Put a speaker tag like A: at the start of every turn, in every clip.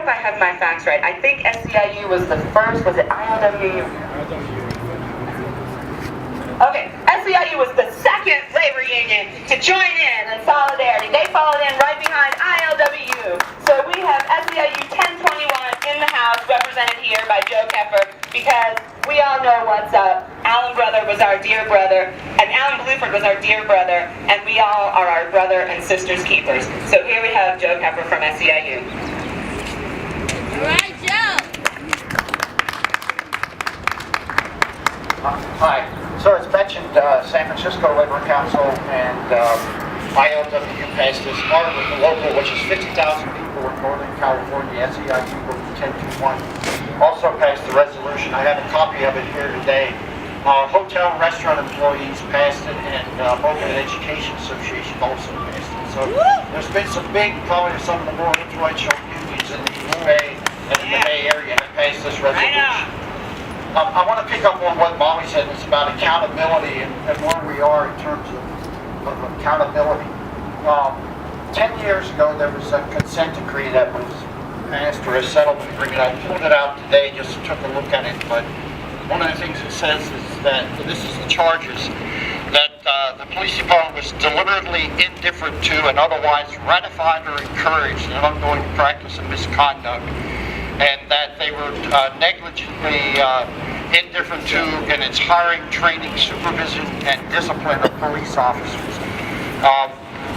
A: If I have my facts right, I think SEIU was the first, was it ILWU? Okay, SEIU was the second labor union to join in solidarity. They followed in right behind ILWU. So we have SEIU 1021 in the House, represented here by Joe Keffer, because we all know what's up. Alan Brother was our dear brother, and Alan Bluford was our dear brother, and we all are our brother and sister's keepers. So here we have Joe Keffer from SEIU.
B: All right, Joe.
C: Hi. So as mentioned, San Francisco Labor Council and ILWU passed this article, the local, which is 50,000 people in Northern California, SEIU Book 1021, also passed the resolution. I have a copy of it here today. Hotel and restaurant employees passed it, and Oakland Education Association also passed it. So there's been some big, probably some of the more influential unions in the Bay and in the Bay Area that passed this resolution. I want to pick up on what Molly said. It's about accountability and where we are in terms of accountability. 10 years ago, there was a consent decree that was passed, or a settlement agreement. I pulled it out today, just took a look at it, but one of the things it says is that, this is the charges, that the police department was deliberately indifferent to and otherwise ratified or encouraged an ongoing practice of misconduct, and that they were negligently indifferent to in its hiring, training, supervision, and discipline of police officers.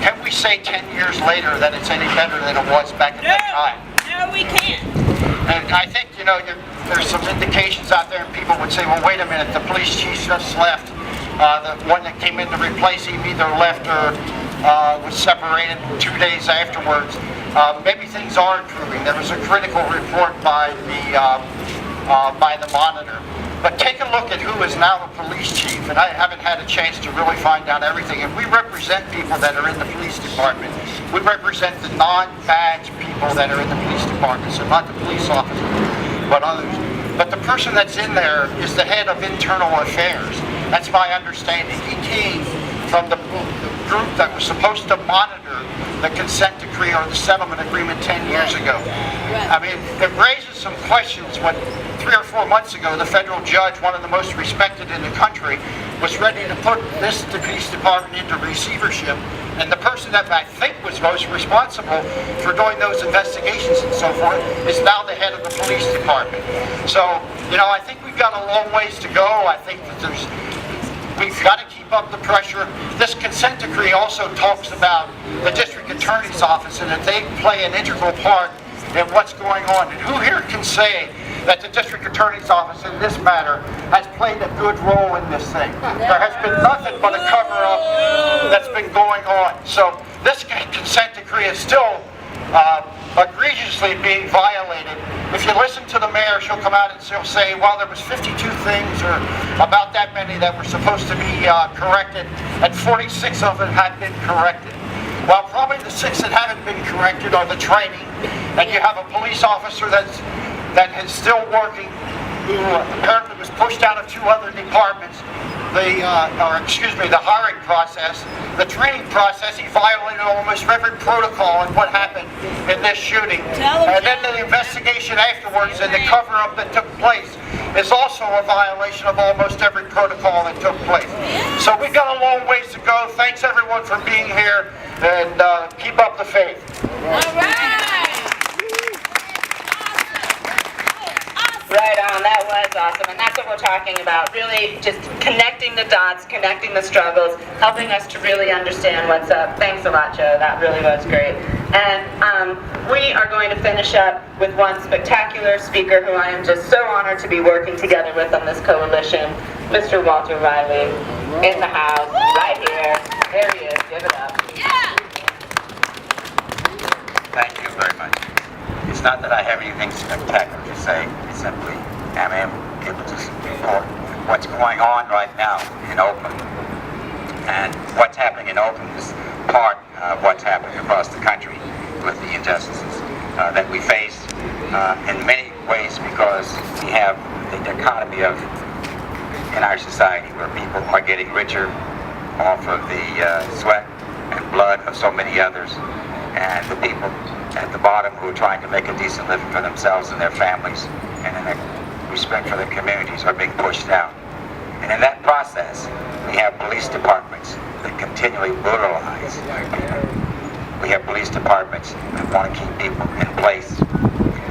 C: Can we say 10 years later that it's any better than it was back at that time?
B: No, we can't.
C: And I think, there's some indications out there, and people would say, well, wait a minute, the police chief just left. The one that came in to replace him either left or was separated 2 days afterwards. Maybe things are improving. There was a critical report by the Monitor. But take a look at who is now the police chief, and I haven't had a chance to really find out everything. And we represent people that are in the police department. We represent the non-badge people that are in the police department, so not the police officers, but others. But the person that's in there is the head of internal affairs. That's my understanding. He came from the group that was supposed to monitor the consent decree or the settlement agreement 10 years ago. I mean, it raises some questions when 3 or 4 months ago, the federal judge, one of the most respected in the country, was ready to put this police department into receivership, and the person that I think was most responsible for doing those investigations and so forth is now the head of the police department. So, I think we've got a long ways to go. I think that we've got to keep up the pressure. This consent decree also talks about the district attorney's office and that they play an integral part in what's going on. And who here can say that the district attorney's office in this matter has played a good role in this thing? There has been nothing but a cover-up that's been going on. So this consent decree is still egregiously being violated. If you listen to the mayor, she'll come out and she'll say, well, there was 52 things, or about that many, that were supposed to be corrected, and 46 of them had been corrected. Well, probably the 6 that haven't been corrected are the training, and you have a police officer that is still working, who apparently was pushed out of 2 other departments. The hiring process, the training process, he violated almost every protocol in what happened in this shooting. And then the investigation afterwards and the cover-up that took place is also a violation of almost every protocol that took place. So we've got a long ways to go. Thanks everyone for being here, and keep up the faith.
B: All right.
A: Right on, that was awesome, and that's what we're talking about, really just connecting the dots, connecting the struggles, helping us to really understand what's up. Thanks a lot, Joe, that really was great. And we are going to finish up with one spectacular speaker who I am just so honored to be working together with on this coalition, Mr. Walter Riley, in the house, right here. There he is, give it up.
B: Yeah.
D: Thank you very much. It's not that I have anything spectacular to say, it's simply I am able to report what's going on right now in Oakland. And what's happening in Oakland is part of what's happening across the country with the injustices that we face in many ways, because we have the economy in our society where people are getting richer off of the sweat and blood of so many others, and the people at the bottom who are trying to make a decent living for themselves and their families and in their respect for their communities are being pushed down. And in that process, we have police departments that continually brutalize people. We have police departments that want to keep people in place.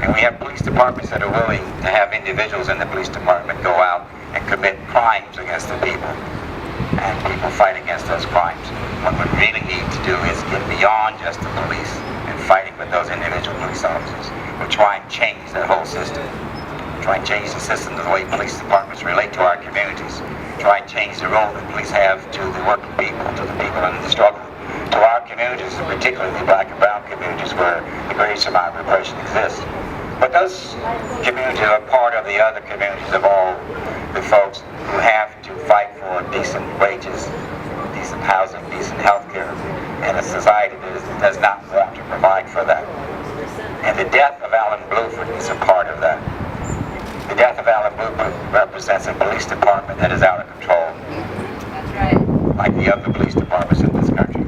D: And we have police departments that are willing to have individuals in the police department go out and commit crimes against the people. And people fight against those crimes. What we really need to do is get beyond just the police and fighting with those individual police officers. We'll try and change that whole system. Try and change the system of the way police departments relate to our communities. Try and change the role that police have to the working people, to the people in the struggle, to our communities, and particularly black and brown communities where the greatest amount of repression exists. But those communities are part of the other communities of all the folks who have to fight for decent wages, decent housing, decent health care, and a society that does not want to provide for that. And the death of Alan Bluford is a part of that. The death of Alan Bluford represents a police department that is out of control.
B: That's right.
D: Like the other police departments in this country.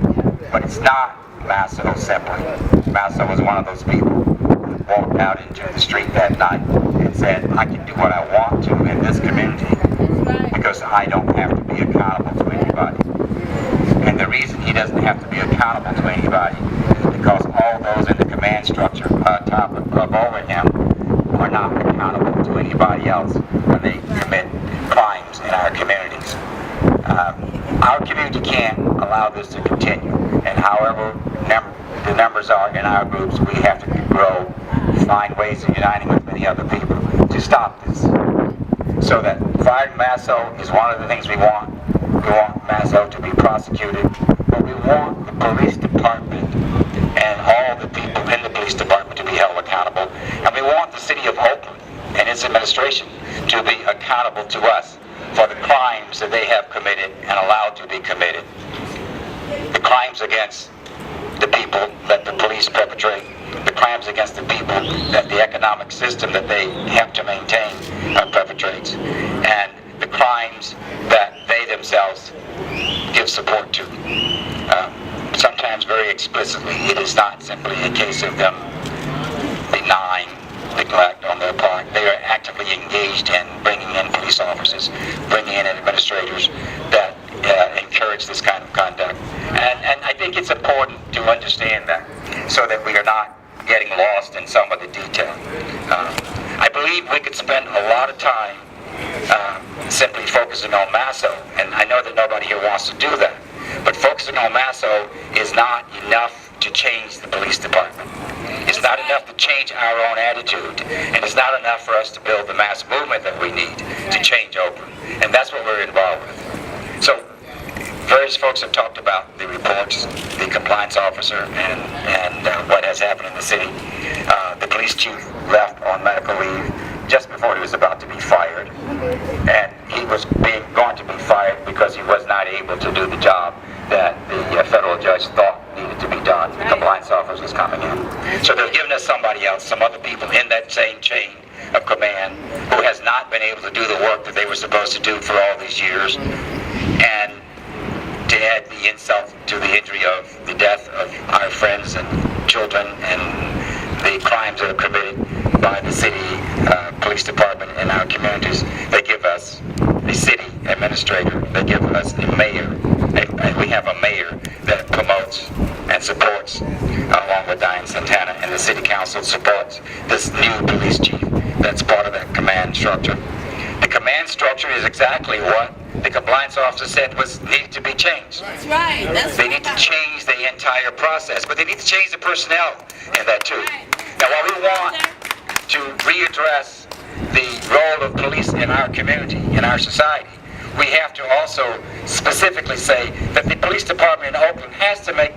D: But it's not Masso simply. Masso was one of those people who walked out into the street that night and said, I can do what I want to in this community because I don't have to be accountable to anybody. And the reason he doesn't have to be accountable to anybody is because all those in the command structure top of over him are not accountable to anybody else when they commit crimes in our communities. Our community can't allow this to continue, and however the numbers are in our groups, we have to grow, find ways of uniting with many other people to stop this. So that firing Masso is one of the things we want. We want Masso to be prosecuted, but we want the police department and all the people in the police department to be held accountable, and we want the city of Oakland and its administration to be accountable to us for the crimes that they have committed and allowed to be committed. The crimes against the people that the police perpetrate, the crimes against the people that the economic system that they have to maintain perpetrates, and the crimes that they themselves give support to. Sometimes very explicitly, it is not simply a case of them denying neglect on their part. They are actively engaged in bringing in police officers, bringing in administrators that encourage this kind of conduct. And I think it's important to understand that so that we are not getting lost in some of the detail. I believe we could spend a lot of time simply focusing on Masso, and I know that nobody here wants to do that, but focusing on Masso is not enough to change the police department. It's not enough to change our own attitude, and it's not enough for us to build the mass movement that we need to change Oakland, and that's what we're involved with. So, various folks have talked about the reports, the compliance officer, and what has happened in the city. The police chief left on medical leave just before he was about to be fired, and he was going to be fired because he was not able to do the job that the federal judge thought needed to be done. The compliance officer was coming in. So they've given us somebody else, some other people in that same chain of command who has not been able to do the work that they were supposed to do for all these years. And to add the insult to the injury of the death of our friends and children and the crimes that are committed by the city police department in our communities, they give us a city administrator, they give us a mayor, and we have a mayor that promotes and supports, along with Diane Santana, and the city council supports this new police chief that's part of that command structure. The command structure is exactly what the compliance officer said needed to be changed.
B: That's right.
D: They need to change the entire process, but they need to change the personnel in that too. Now, while we want to readdress the role of police in our community, in our society, we have to also specifically say that the police department in Oakland has to make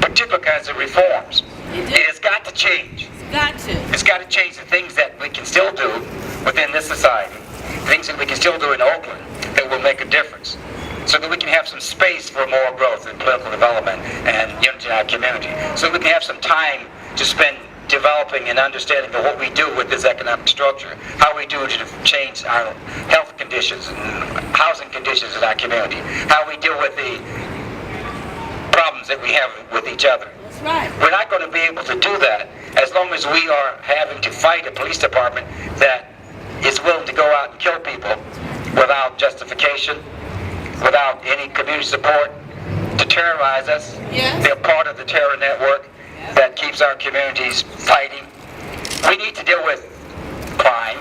D: particular kinds of reforms. It has got to change. It's got to change the things that we can still do within this society, things that we can still do in Oakland that will make a difference, so that we can have some space for more growth and political development and unity in our community, so that we can have some time to spend developing and understanding of what we do with this economic structure, how we do to change our health conditions and housing conditions in our community, how we deal with the problems that we have with each other.
B: right.
D: We're not going to be able to do that as long as we are having to fight a police department that is willing to go out and kill people without justification, without any community support, to terrorize us.
B: Yes.
D: They're part of the terror network that keeps our communities fighting. We need to deal with crime.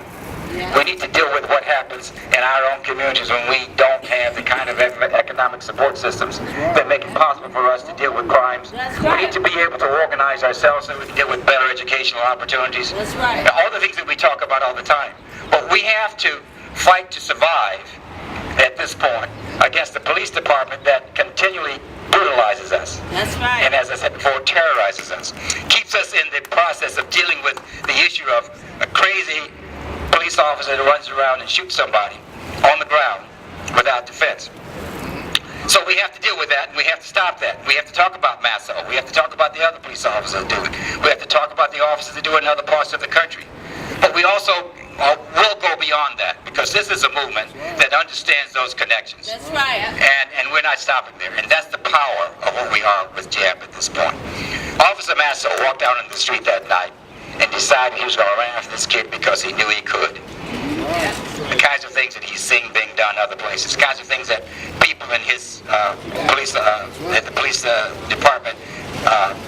B: Yeah.
D: We need to deal with what happens in our own communities when we don't have the kind of economic support systems that make it possible for us to deal with crimes.
B: That's
D: We
B: right.
D: need to be able to organize ourselves so we can deal with better educational opportunities.
B: That's right.
D: All the things that we talk about all the time. But we have to fight to survive at this point against the police department that continually brutalizes us.
B: That's right.
D: And as I said before, terrorizes us. Keeps us in the process of dealing with the issue of a crazy police officer that runs around and shoots somebody on the ground without defense. So we have to deal with that, and we have to stop that. We have to talk about Masso. We have to talk about the other police officers that do it. We have to talk about the officers that do it in other parts of the country. But we also will go beyond that, because this is a movement that understands those connections.
B: That's right.
D: And we're not stopping there. And that's the power of what we are with JAB at this point. Officer Masso walked out on the street that night and decided he was going to run after this kid because he knew he could. The kinds of things that he's seeing being done other places, the kinds of things that people in his police department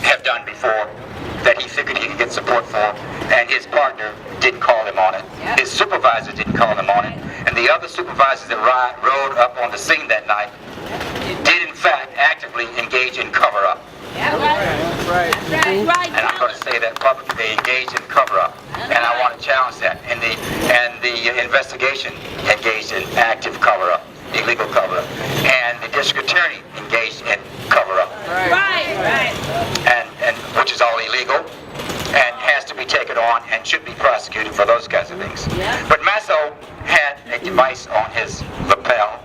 D: have done before, that he figured he could get support for, and his partner didn't call him on it. His supervisor didn't call him on it, and the other supervisors that rode up on the scene that night did in fact actively engage in cover-up.
B: Yeah, right. That's right.
D: And I'm going to say that publicly, they engaged in cover-up, and I want to challenge that. And the investigation engaged in active cover-up, illegal cover-up, and the district attorney engaged in cover-up,
B: Right.
D: and which is all illegal, and has to be taken on and should be prosecuted for those kinds of things.
B: Yeah.
D: But Masso had a device on his lapel